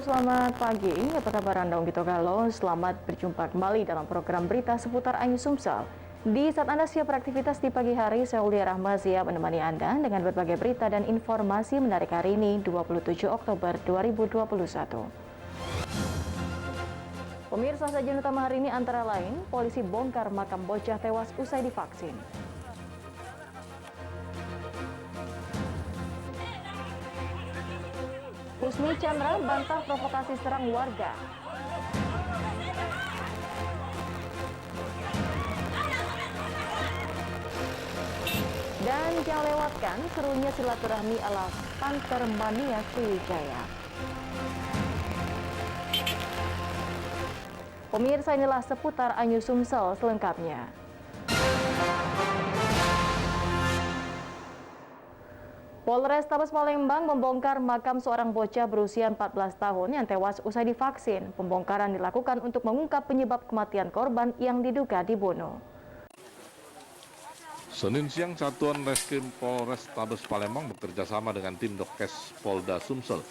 selamat pagi. Apa kabar Anda, Unggito Galo? Selamat berjumpa kembali dalam program berita seputar Anyu Sumsel. Di saat Anda siap beraktivitas di pagi hari, saya Ulia Rahma siap menemani Anda dengan berbagai berita dan informasi menarik hari ini, 27 Oktober 2021. Pemirsa, sajian utama hari ini antara lain, polisi bongkar makam bocah tewas usai divaksin. Husni Chandra bantah provokasi serang warga. Dan jangan lewatkan serunya silaturahmi ala Panther Mania Sriwijaya. Pemirsa, inilah seputar Anyu Sumsel selengkapnya. Polrestabes Palembang membongkar makam seorang bocah berusia 14 tahun yang tewas usai divaksin. Pembongkaran dilakukan untuk mengungkap penyebab kematian korban yang diduga dibunuh. Senin siang, Satuan Reskrim Polrestabes Palembang bekerjasama dengan tim Dokes Polda Sumsel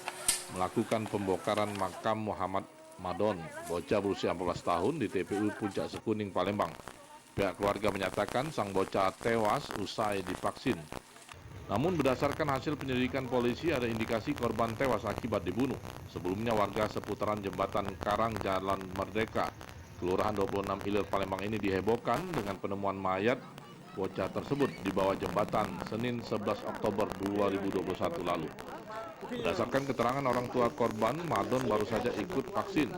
melakukan pembongkaran makam Muhammad Madon, bocah berusia 14 tahun di TPU Puncak Sekuning, Palembang. Pihak keluarga menyatakan sang bocah tewas usai divaksin. Namun berdasarkan hasil penyelidikan polisi ada indikasi korban tewas akibat dibunuh. Sebelumnya warga seputaran jembatan Karang Jalan Merdeka, Kelurahan 26 Ilir Palembang ini dihebohkan dengan penemuan mayat bocah tersebut di bawah jembatan Senin 11 Oktober 2021 lalu. Berdasarkan keterangan orang tua korban, Madon baru saja ikut vaksin.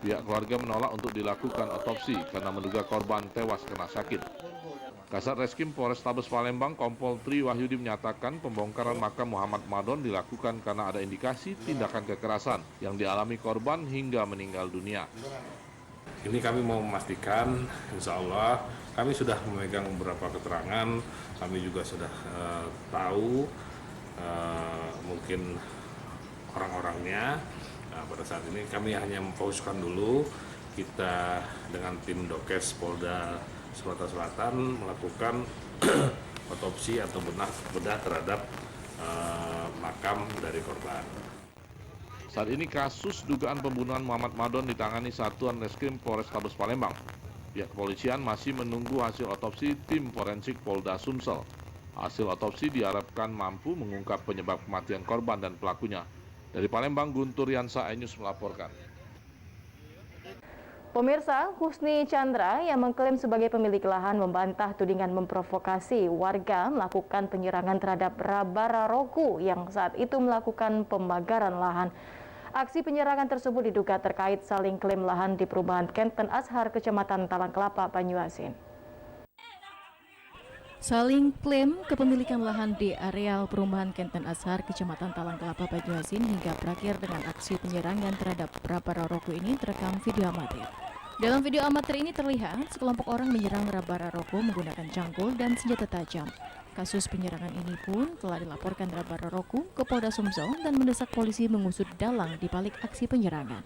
Pihak keluarga menolak untuk dilakukan otopsi karena menduga korban tewas karena sakit. Kasat Reskrim Polrestabes Palembang Kompol Tri Wahyudi menyatakan pembongkaran makam Muhammad Madon dilakukan karena ada indikasi tindakan kekerasan yang dialami korban hingga meninggal dunia. Ini kami mau memastikan, insya Allah kami sudah memegang beberapa keterangan, kami juga sudah tahu mungkin orang-orangnya. Nah, pada saat ini kami hanya memfokuskan dulu, kita dengan tim Dokes Polda Sumatera Selatan melakukan otopsi atau bedah terhadap makam dari korban. Saat ini kasus dugaan pembunuhan Muhammad Madon ditangani Satuan Reskrim Polrestabes Palembang. Pihak kepolisian masih menunggu hasil otopsi tim forensik Polda Sumsel. Hasil otopsi diharapkan mampu mengungkap penyebab kematian korban dan pelakunya. Dari Palembang, Guntur Yansa, iNews melaporkan. Pemirsa, Husni Chandra yang mengklaim sebagai pemilik lahan membantah tudingan memprovokasi warga melakukan penyerangan terhadap Rabara Roku yang saat itu melakukan pembakaran lahan. Aksi penyerangan tersebut diduga terkait saling klaim lahan di perumahan Kenten Ashar, Kecamatan Talang Kelapa, Banyuasin. Saling klaim kepemilikan lahan di areal perumahan Kenten Ashar, Kecamatan Talang Kelapa, Banyuasin hingga berakhir dengan aksi penyerangan terhadap Rabara Roku ini terekam video amatir. Dalam video amatir ini terlihat sekelompok orang menyerang Rabara Roku menggunakan cangkul dan senjata tajam. Kasus penyerangan ini pun telah dilaporkan Rabara Roku ke Polda Sumsel dan mendesak polisi mengusut dalang di balik aksi penyerangan.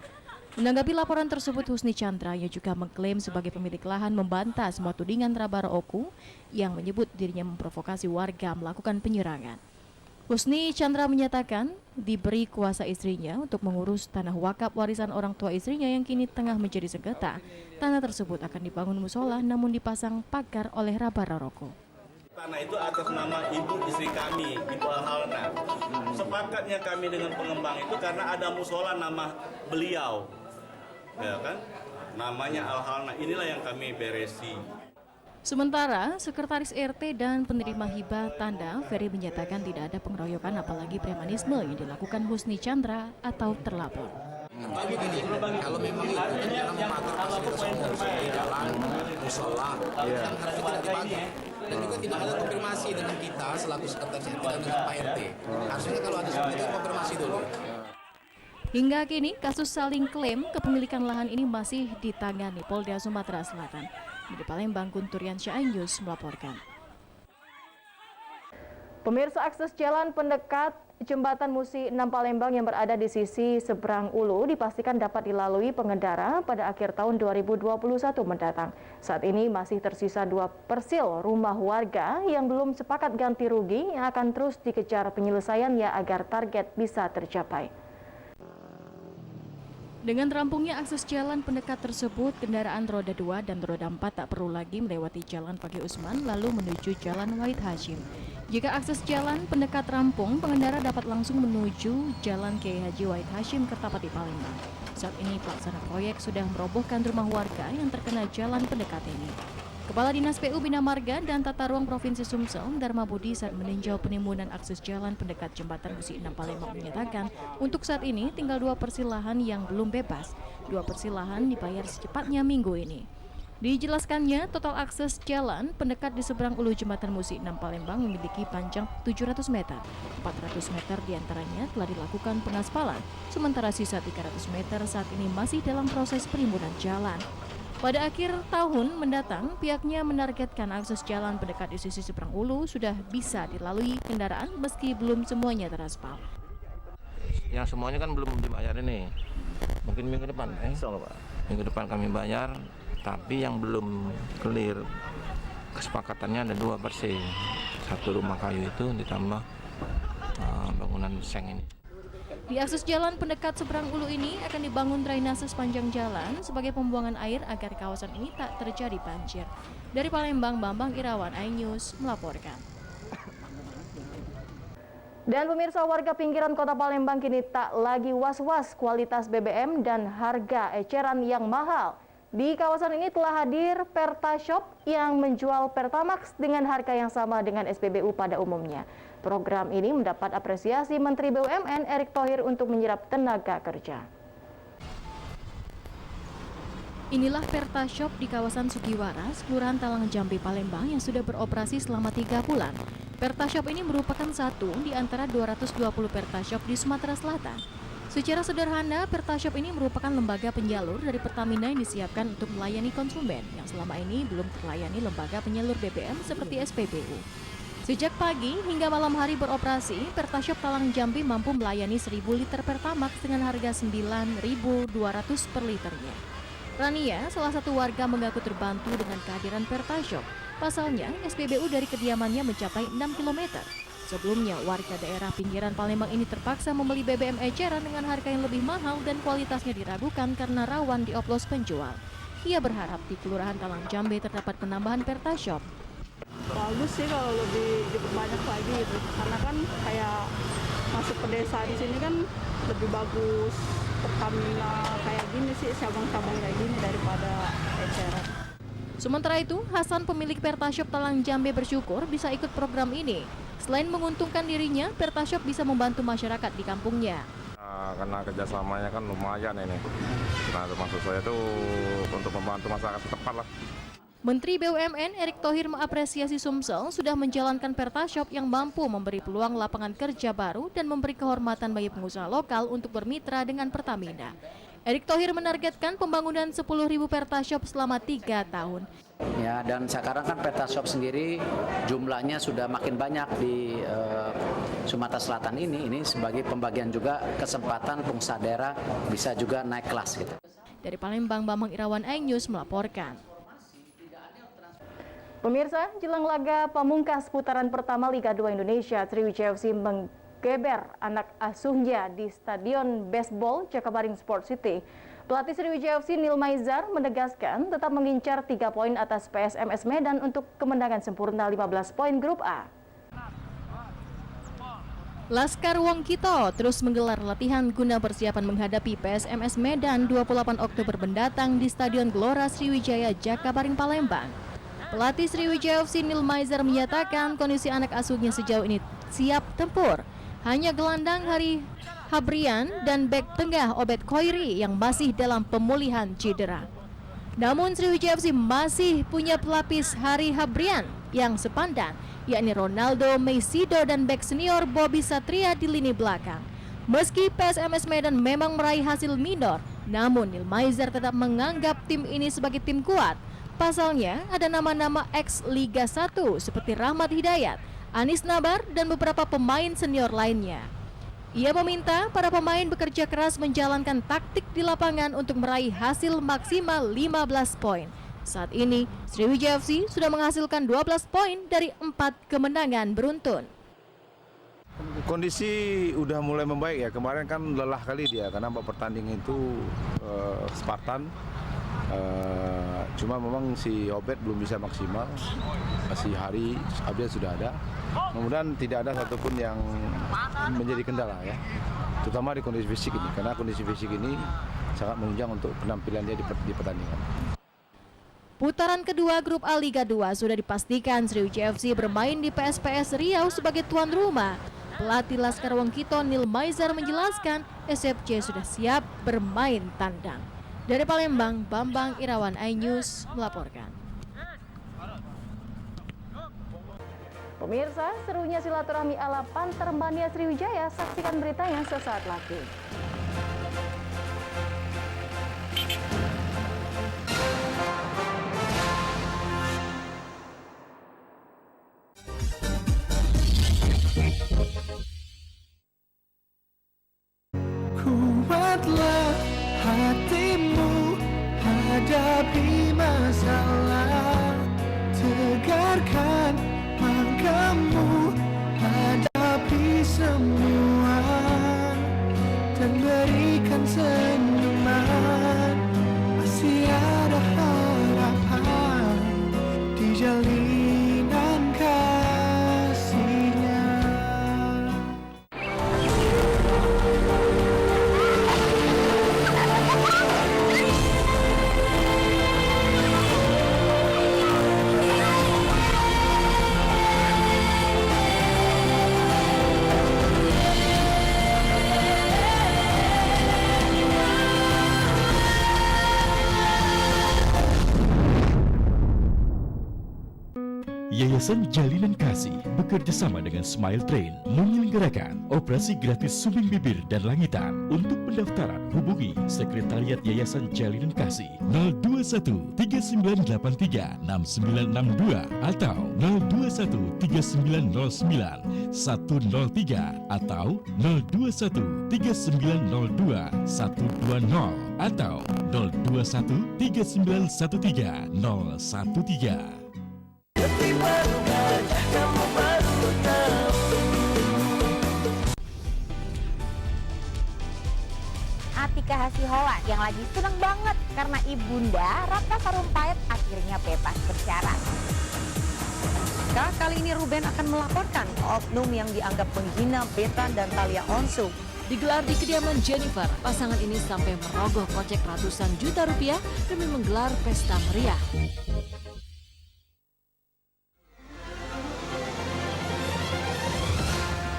Menanggapi laporan tersebut, Husni Chandra yang juga mengklaim sebagai pemilik lahan membantah semua tudingan Rabara Roku yang menyebut dirinya memprovokasi warga melakukan penyerangan. Husni Chandra menyatakan diberi kuasa istrinya untuk mengurus tanah wakaf warisan orang tua istrinya yang kini tengah menjadi sengketa. Tanah tersebut akan dibangun musola namun dipasang pagar oleh Rabara Roku. Tanah itu atas nama ibu istri kami, Ibu Alhalna. Sepakatnya kami dengan pengembang itu karena ada musola nama beliau, ya kan? Namanya Alhalna. Inilah yang kami beresi. Sementara, Sekretaris RT dan penerima hibah tanda Ferry menyatakan tidak ada pengeroyokan apalagi premanisme yang dilakukan Husni Chandra atau terlapor. Tapi begini, kalau memang itu kan dalam pagar fasilitas umum seperti jalan, musola, kan harusnya tidak dibantu. Dan juga tidak ada konfirmasi dengan kita selaku sekretaris RT dan dengan Pak RT. Harusnya kalau ada seperti itu konfirmasi dulu. Hingga kini, kasus saling klaim kepemilikan lahan ini masih ditangani Polda Sumatera Selatan. Di Palembang, Guntur Yansa, iNews melaporkan. Pemirsa, akses jalan pendekat Jembatan Musi 6 Palembang yang berada di sisi seberang Ulu dipastikan dapat dilalui pengendara pada akhir tahun 2021 mendatang. Saat ini masih tersisa 2 persil rumah warga yang belum sepakat ganti rugi yang akan terus dikejar penyelesaiannya agar target bisa tercapai. Dengan rampungnya akses jalan pendekat tersebut, kendaraan roda 2 dan roda 4 tak perlu lagi melewati Jalan Pagi Usman lalu menuju Jalan Wahid Hashim. Jika akses jalan pendekat rampung, pengendara dapat langsung menuju Jalan Kiai Haji Wahid Hashim Kertapati Palembang. Saat ini pelaksana proyek sudah merobohkan rumah warga yang terkena jalan pendekat ini. Kepala Dinas PU Bina Marga dan Tata Ruang Provinsi Sumsel, Dharma Budi, saat meninjau penimbunan akses jalan pendekat Jembatan Musi 6 Palembang menyatakan, untuk saat ini tinggal 2 persilahan yang belum bebas. 2 persilahan dibayar secepatnya minggu ini. Dijelaskannya, total akses jalan pendekat di seberang ulu Jembatan Musi 6 Palembang memiliki panjang 700 meter. 400 meter diantaranya telah dilakukan pengaspalan, sementara sisa 300 meter saat ini masih dalam proses penimbunan jalan. Pada akhir tahun mendatang, pihaknya menargetkan akses jalan pendekat di sisi seberang ulu sudah bisa dilalui kendaraan meski belum semuanya teraspal. Yang semuanya kan belum dibayar ini. Mungkin minggu depan, Minggu depan kami bayar, tapi yang belum clear kesepakatannya ada 2 persen. 1 rumah kayu itu ditambah bangunan seng ini. Di akses jalan pendekat seberang ulu ini akan dibangun drainase sepanjang jalan sebagai pembuangan air agar kawasan ini tak terjadi banjir. Dari Palembang, Bambang Irawan, iNews melaporkan. Dan pemirsa, warga pinggiran kota Palembang kini tak lagi was-was kualitas BBM dan harga eceran yang mahal. Di kawasan ini telah hadir Pertashop yang menjual Pertamax dengan harga yang sama dengan SPBU pada umumnya. Program ini mendapat apresiasi Menteri BUMN Erick Thohir untuk menyerap tenaga kerja. Inilah Pertashop di kawasan Sugiwaras, Kelurahan Talang Jambi, Palembang yang sudah beroperasi selama 3 bulan. Pertashop ini merupakan satu di antara 220 Pertashop di Sumatera Selatan. Secara sederhana, Pertashop ini merupakan lembaga penyalur dari Pertamina yang disiapkan untuk melayani konsumen yang selama ini belum terlayani lembaga penyalur BBM seperti SPBU. Sejak pagi hingga malam hari beroperasi, Pertashop Talang Jambi mampu melayani 1.000 liter Pertamax dengan harga Rp9.200 per liternya. Rania, salah satu warga, mengaku terbantu dengan kehadiran Pertashop. Pasalnya, SPBU dari kediamannya mencapai 6 km. Sebelumnya, warga daerah pinggiran Palembang ini terpaksa membeli BBM eceran dengan harga yang lebih mahal dan kualitasnya diragukan karena rawan dioplos penjual. Ia berharap di Kelurahan Talang Jambi terdapat penambahan Pertashop. Bagus sih kalau lebih diperbanyak lagi gitu, karena kan kayak masuk ke desa di sini kan lebih bagus Pertamina kayak gini sih, cabang-cabang kayak gini daripada eceran. Sementara itu, Hasan, pemilik Pertashop Talang Jambi, bersyukur bisa ikut program ini. Selain menguntungkan dirinya, Pertashop bisa membantu masyarakat di kampungnya. Karena kerjasamanya kan lumayan ini. Nah, maksud saya itu untuk membantu masyarakat setempat lah. Menteri BUMN Erick Thohir mengapresiasi Sumsel sudah menjalankan Pertashop yang mampu memberi peluang lapangan kerja baru dan memberi kehormatan bagi pengusaha lokal untuk bermitra dengan Pertamina. Erick Thohir menargetkan pembangunan 10.000 Pertashop selama 3 tahun. Ya, dan sekarang kan Pertashop sendiri jumlahnya sudah makin banyak di Sumatera Selatan ini sebagai pembagian juga kesempatan pengusaha daerah bisa juga naik kelas gitu. Dari Palembang, Bambang Irawan, iNews melaporkan. Pemirsa, jelang laga pamungkas putaran pertama Liga 2 Indonesia, Sriwijaya FC menggeber anak asuhnya di Stadion Baseball Jakabaring Sport City. Pelatih Sriwijaya FC Neil Maizar menegaskan tetap mengincar 3 poin atas PSMS Medan untuk kemenangan sempurna 15 poin Grup A. Laskar Wongkito terus menggelar latihan guna persiapan menghadapi PSMS Medan 28 Oktober mendatang di Stadion Gelora Sriwijaya Jakabaring, Palembang. Pelatih Sriwijaya FC Neil Maizar menyatakan kondisi anak asuhnya sejauh ini siap tempur. Hanya gelandang Hari Habrian dan bek tengah Obed Khoiri yang masih dalam pemulihan cedera. Namun Sriwijaya FC masih punya pelapis Hari Habrian yang sepandan, yakni Ronaldo Meisido dan bek senior Bobby Satria di lini belakang. Meski PSMS Medan memang meraih hasil minor, namun Neil Maizar tetap menganggap tim ini sebagai tim kuat. Pasalnya, ada nama-nama ex-Liga 1 seperti Rahmat Hidayat, Anis Nabar, dan beberapa pemain senior lainnya. Ia meminta para pemain bekerja keras menjalankan taktik di lapangan untuk meraih hasil maksimal 15 poin. Saat ini, Sriwijaya FC sudah menghasilkan 12 poin dari 4 kemenangan beruntun. Kondisi udah mulai membaik ya. Kemarin kan lelah kali dia karena pertandingan itu Spartan. Cuma memang si Obed belum bisa maksimal. Masih hari update sudah ada. Mudah-mudahan tidak ada satupun yang menjadi kendala ya. Terutama di kondisi fisik ini, karena kondisi fisik ini sangat menunjang untuk penampilannya di pertandingan. Putaran kedua grup A Liga 2 sudah dipastikan Sriwijaya FC bermain di PSPS Riau sebagai tuan rumah. Pelatih Laskar Wongkito Nil Maizar menjelaskan SFC sudah siap bermain tandang. Dari Palembang, Bambang Irawan iNews melaporkan. Pemirsa, serunya silaturahmi ala Panter Mania Sriwijaya, saksikan beritanya sesaat lagi. Kuatlah hatimu hadapi masalah, tegarkan langkahmu hadapi semua, dan berikan senyuman. Masih ada harapan di jalinan kasihnya. Yayasan Jalinan Kasih bekerja sama dengan Smile Train menyelenggarakan operasi gratis sumbing bibir dan langitan. Untuk pendaftaran hubungi Sekretariat Yayasan Jalinan Kasih 021 3983 6962 atau 021 3909 103 atau 021 3902 120 atau 021 3913 013. Atika Hasiholan yang lagi seneng banget karena ibunda Ratna Sarumpait akhirnya bebas bersyarat. Kali ini Ruben akan melaporkan oknum yang dianggap menghina Betan dan Thalia Onsu. Digelar di kediaman Jennifer, pasangan ini sampai merogoh kocek ratusan juta rupiah demi menggelar pesta meriah.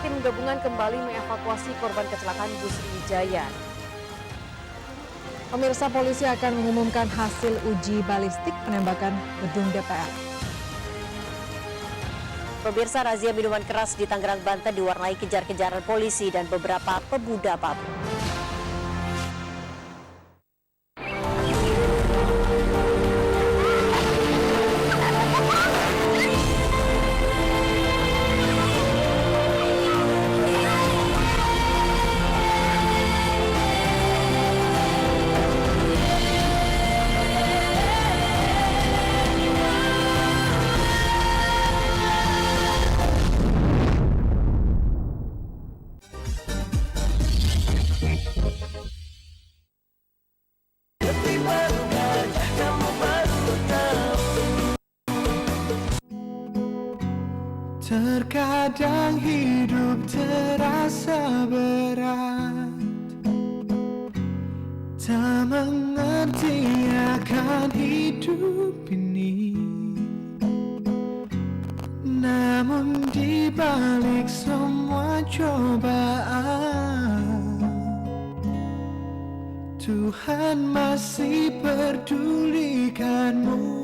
Tim gabungan kembali mengevakuasi korban kecelakaan bus Sriwijaya. Pemirsa, polisi akan mengumumkan hasil uji balistik penembakan gedung DPR. Pemirsa, razia minuman keras di Tangerang, Banten diwarnai kejar-kejaran polisi dan beberapa pemuda mabuk. Terkadang hidup terasa berat, tak mengerti akan hidup ini. Namun di balik semua cobaan, Tuhan masih pedulikanmu.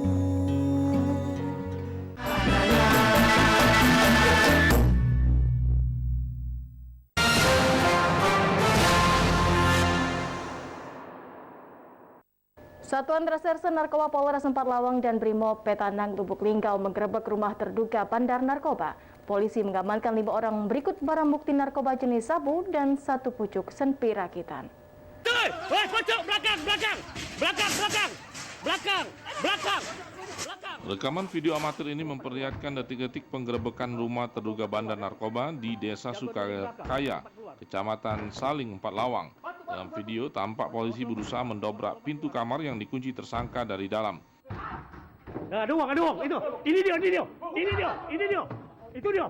Satuan Reserse Narkoba Polres Empat Lawang dan Brimob Petanang Lubuk Linggau menggerebek rumah terduga bandar narkoba. Polisi mengamankan 5 orang berikut barang bukti narkoba jenis sabu dan 1 pucuk senpi rakitan. Belakang, belakang, belakang, belakang, belakang, belakang, belakang, belakang. Rekaman video amatir ini memperlihatkan detik-detik penggerebekan rumah terduga bandar narkoba di Desa Sukakaya, Kecamatan Saling, 4 Lawang. Dalam video tampak polisi berusaha mendobrak pintu kamar yang dikunci tersangka dari dalam. Aduh, itu. Ini dia. Itu dia.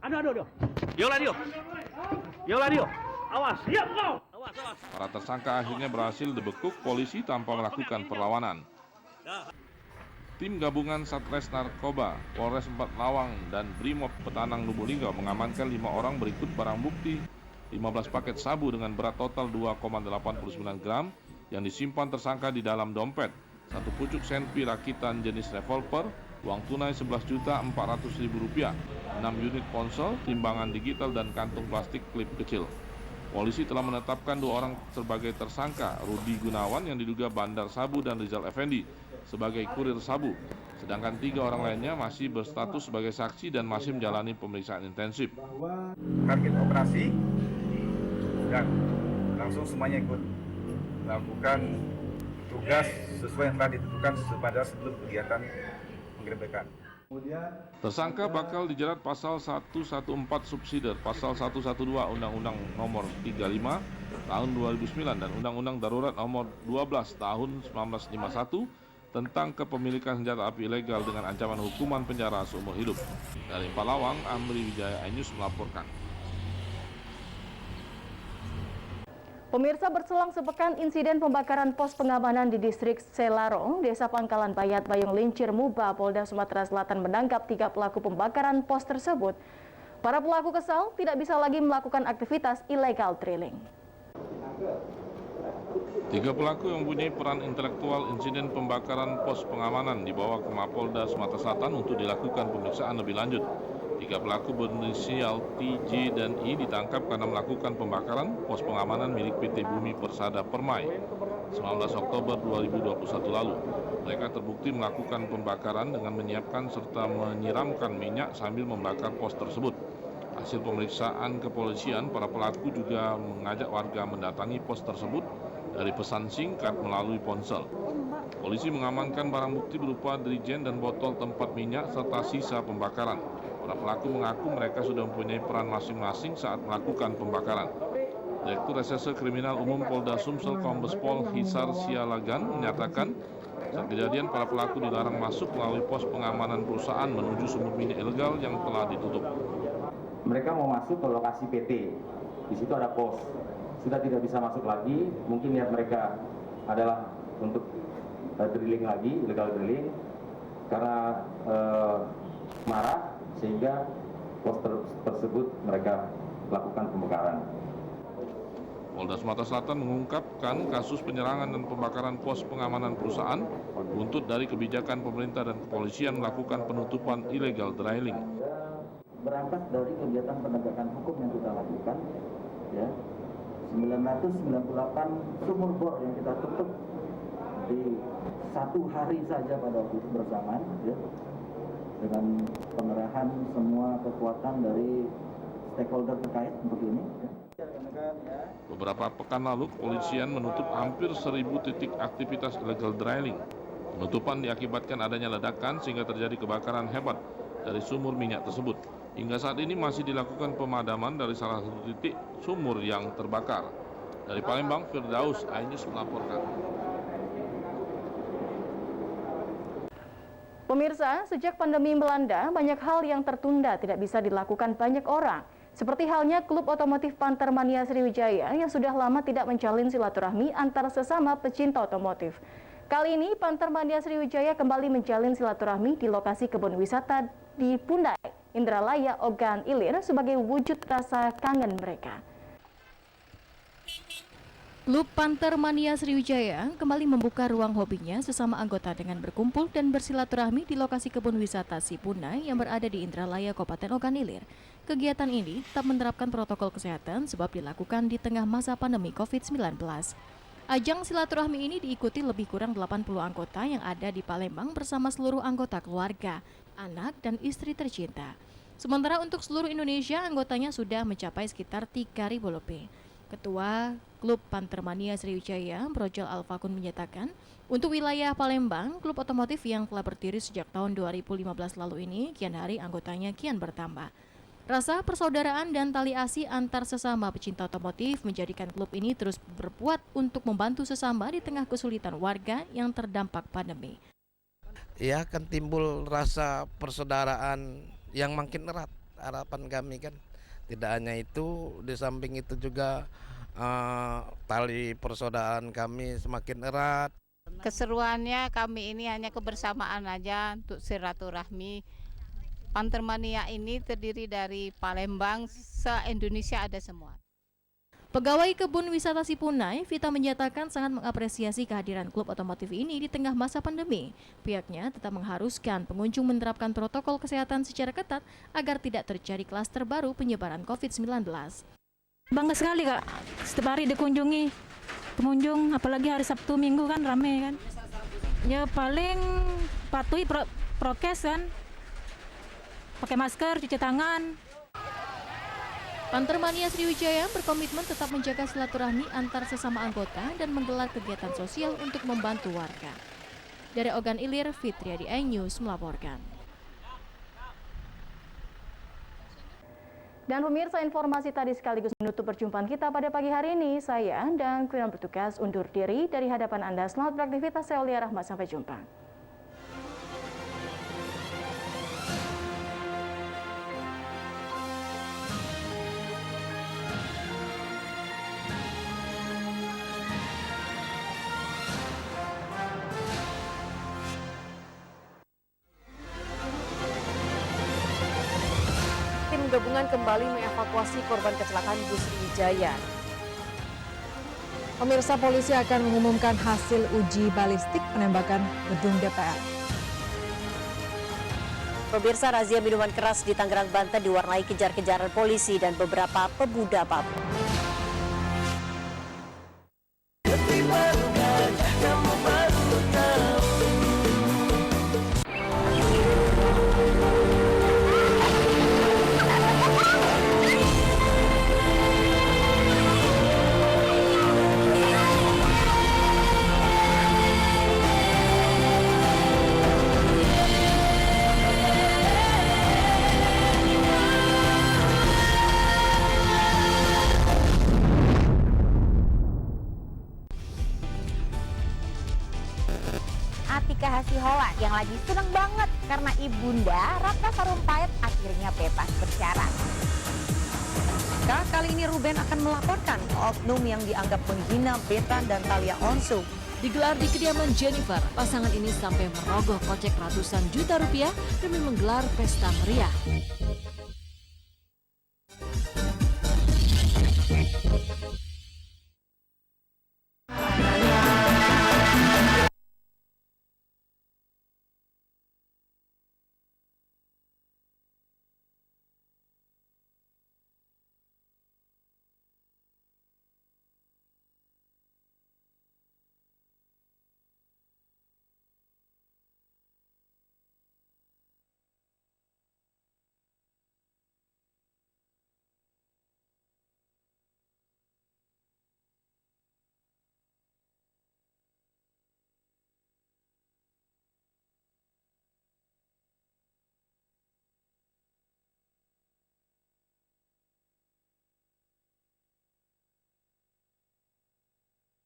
Aduh. Yola dia. Awas, siap kau. Para tersangka akhirnya berhasil dibekuk polisi tanpa melakukan perlawanan. Tim gabungan Satres Narkoba, Polres 4 Lawang dan Brimob Petanang Lubulingga mengamankan 5 orang berikut barang bukti 15 paket sabu dengan berat total 2,89 gram yang disimpan tersangka di dalam dompet, 1 pucuk senpi rakitan jenis revolver, uang tunai Rp11.400.000, 6 unit ponsel, timbangan digital dan kantung plastik klip kecil. Polisi telah menetapkan 2 orang sebagai tersangka, Rudi Gunawan yang diduga bandar sabu dan Rizal Effendi sebagai kurir sabu. Sedangkan 3 orang lainnya masih berstatus sebagai saksi dan masih menjalani pemeriksaan intensif. Target operasi dan langsung semuanya ikut melakukan tugas sesuai yang telah ditentukan pada sebelum kegiatan penggerebekan. Tersangka bakal dijerat pasal 114 subsidiar, pasal 112 Undang-Undang Nomor 35 Tahun 2009 dan Undang-Undang Darurat Nomor 12 Tahun 1951 tentang kepemilikan senjata api ilegal dengan ancaman hukuman penjara seumur hidup. Dari Palawang, Amri Wijaya iNews melaporkan. Pemirsa, berselang sepekan insiden pembakaran pos pengamanan di distrik Selarong, Desa Pangkalan Bayat, Bayung Lincir, Muba, Polda Sumatera Selatan menangkap 3 pelaku pembakaran pos tersebut. Para pelaku kesal tidak bisa lagi melakukan aktivitas illegal drilling. 3 pelaku yang mempunyai peran intelektual insiden pembakaran pos pengamanan dibawa ke Mapolda Sumatera Selatan untuk dilakukan pemeriksaan lebih lanjut. 3 pelaku berinisial T, J, dan I ditangkap karena melakukan pembakaran pos pengamanan milik PT Bumi Persada Permai 19 Oktober 2021 lalu. Mereka terbukti melakukan pembakaran dengan menyiapkan serta menyiramkan minyak sambil membakar pos tersebut. Hasil pemeriksaan kepolisian, para pelaku juga mengajak warga mendatangi pos tersebut dari pesan singkat melalui ponsel. Polisi mengamankan barang bukti berupa dirijen dan botol tempat minyak serta sisa pembakaran. Para pelaku mengaku mereka sudah mempunyai peran masing-masing saat melakukan pembakaran. Direktur Reserse Kriminal Umum Polda Sumsel Kombes Pol Hisar Sialagan menyatakan saat kejadian para pelaku dilarang masuk melalui pos pengamanan perusahaan menuju sumur minyak ilegal yang telah ditutup. Mereka mau masuk ke lokasi PT, di situ ada pos, sudah tidak bisa masuk lagi. Mungkin niat mereka adalah untuk drilling lagi, illegal drilling, karena marah sehingga pos tersebut mereka lakukan pembakaran. Polda Sumatera Selatan mengungkapkan kasus penyerangan dan pembakaran pos pengamanan perusahaan buntut dari kebijakan pemerintah dan kepolisian melakukan penutupan illegal drilling. Berangkat dari kegiatan penegakan hukum yang kita lakukan, ya, 998 sumur bor yang kita tutup di 1 hari saja pada waktu itu bersamaan, ya, dengan pengerahan semua kekuatan dari stakeholder terkait untuk ini. Beberapa pekan lalu, kepolisian menutup hampir 1.000 titik aktivitas illegal drilling. Penutupan diakibatkan adanya ledakan sehingga terjadi kebakaran hebat dari sumur minyak tersebut. Hingga saat ini masih dilakukan pemadaman dari salah satu titik sumur yang terbakar. Dari Palembang, Firdaus iNews melaporkan. Pemirsa, sejak pandemi melanda, banyak hal yang tertunda tidak bisa dilakukan banyak orang. Seperti halnya klub otomotif Panther Mania Sriwijaya yang sudah lama tidak menjalin silaturahmi antar sesama pecinta otomotif. Kali ini, Panther Mania Sriwijaya kembali menjalin silaturahmi di lokasi kebun wisata di Pundai, Indralaya, Ogan Ilir sebagai wujud rasa kangen mereka. Klub Panther Mania Sriwijaya kembali membuka ruang hobinya sesama anggota dengan berkumpul dan bersilaturahmi di lokasi kebun wisata Sipunai yang berada di Indralaya, Kabupaten Ogan Ilir. Kegiatan ini tetap menerapkan protokol kesehatan sebab dilakukan di tengah masa pandemi COVID-19. Ajang silaturahmi ini diikuti lebih kurang 80 anggota yang ada di Palembang bersama seluruh anggota keluarga, anak, dan istri tercinta. Sementara untuk seluruh Indonesia, anggotanya sudah mencapai sekitar 3.000 lebih. Ketua Klub Pantermania Sriwijaya, Brojol Alfakun menyatakan, untuk wilayah Palembang, klub otomotif yang telah berdiri sejak tahun 2015 lalu ini, kian hari anggotanya kian bertambah. Rasa persaudaraan dan tali asih antar sesama pecinta otomotif menjadikan klub ini terus berbuat untuk membantu sesama di tengah kesulitan warga yang terdampak pandemi. Ya, kan timbul rasa persaudaraan yang makin erat. Harapan kami kan tidak hanya itu, di samping itu juga tali persaudaraan kami semakin erat. Keseruannya kami ini hanya kebersamaan aja untuk silaturahmi. Pantermania ini terdiri dari Palembang, se-Indonesia ada semua. Pegawai Kebun Wisata Sipunai, Vita menyatakan sangat mengapresiasi kehadiran klub otomotif ini di tengah masa pandemi. Pihaknya tetap mengharuskan pengunjung menerapkan protokol kesehatan secara ketat agar tidak terjadi klaster baru penyebaran COVID-19. Bangga sekali Kak, setiap hari dikunjungi pengunjung, apalagi hari Sabtu Minggu kan rame kan. Ya paling patuhi prokes kan, pakai masker, cuci tangan. Pantermania Sriwijaya berkomitmen tetap menjaga silaturahmi antar sesama anggota dan menggelar kegiatan sosial untuk membantu warga. Dari Ogan Ilir, Fitriadi iNews melaporkan. Dan pemirsa, informasi tadi sekaligus menutup perjumpaan kita pada pagi hari ini. Saya dan kru yang bertugas undur diri dari hadapan Anda. Selamat beraktivitas, saya Aulia Rahmat. Sampai jumpa. Tim gabungan kembali mengevakuasi korban kecelakaan bus Sriwijaya. Pemirsa, polisi akan mengumumkan hasil uji balistik penembakan gedung DPR. Pemirsa, razia minuman keras di Tangerang, Banten diwarnai kejar-kejaran polisi dan beberapa pemuda mabuk. Atika Hasiholan yang lagi seneng banget karena ibunda Ratna Sarumpait akhirnya bebas bersyarat. Kali ini Ruben akan melaporkan oknum yang dianggap menghina Betan dan Thalia Onsu. Digelar di kediaman Jennifer, pasangan ini sampai merogoh kocek ratusan juta rupiah demi menggelar pesta meriah.